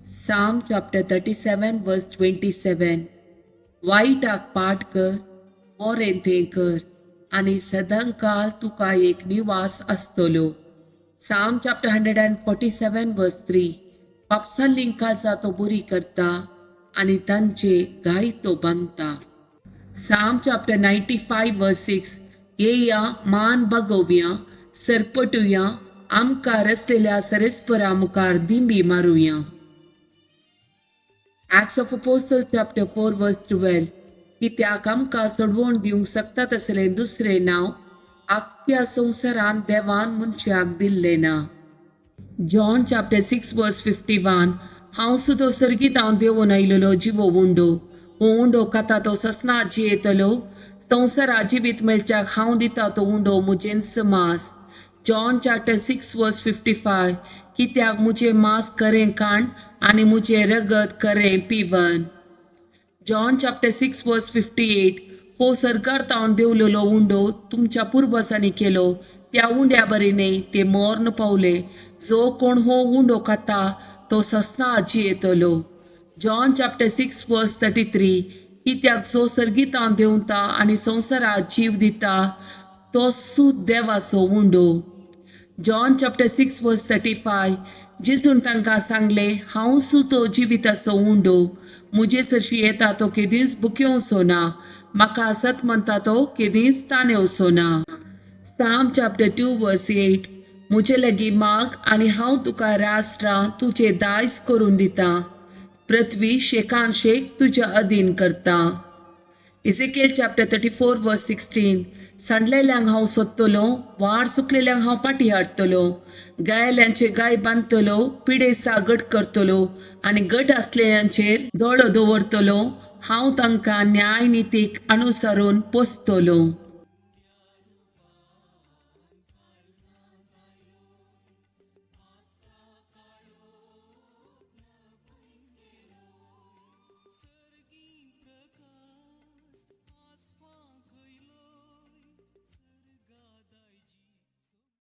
Psalm chapter 37 verse 27. वाईटाक पाठ कर, मोरेन तें कर, आनी सदांकाल तुका एक निवास आसतलो. Psalm chapter 147 verse 3. पापसालीं काळजां तो बरी करता, आनी तांचे गाय तो बांदता. Psalm chapter 95 verse 6. येया मान बगोवया, सरपटुया, आमकां रचलेल्या सरस्परा मुखार दिंडी मारुया. Acts of Apostles chapter 4 verse 12. कित्याक आमकां सोडवून दिवंक शकता तसलें दुसरें नांव आख्ख्या संवसारांत देवान मनशाक दिल्लें ना. John chapter 6 verse 51. हांव सुद्दां सर्गीत हांव देंवून आयिल्लो जिवो उंडो. हो उंडो खाता तो ससना जियेतलो. संवसारा जिवीत मेलच्याक हांव दिता तो उंडो मुजेन समास. John chapter 6 verse 55. कित्याक मुझे मांस करें खाण आनी मुझे रगत करें पिवन. John chapter 6 verse 58. हो सरकारांत हांव देवलेलो उंडो तुमच्या पुर्वजांनी केलो, त्या उंड्या बरेने ते मरण पावले. जो कोण हो उंडो खाता तो ससना जियेतलो. John chapter 6 verse 33. कित्याक जो सर्गीत हांव देंवता आनी संवसाराक जीव दिता तो सुद्द देवाचो उंडो. John chapter 6 verse 35. जेसून तांकां सांगले, हांव तो जिविताचो उंडो. मुजे सरशी येता तो केदींच भुकेवचो ना, म्हाका सत म्हणटा तो केदींच ताणेवचो ना. Psalm chapter 2 verse 8. मुजे लागीं माग आनी हांव तुका राष्ट्रां तुजे दायज करून दिता. पृथ्वी शेकान शेक तुज्या अधीन करता. Ezekiel chapter 34 verse 16. सांडलेल्यांक हांव सोदतलो, वाड चुकलेल्यांक हांव पाटी हाडटलो, गायल्यांचे गाय बांदतलो, पिडेसा गट करतलो आनी गट आसलेल्यांचेर दोळो दवरतलो. हांव तांकां न्याय नितीक अनुसरून पोसतलो.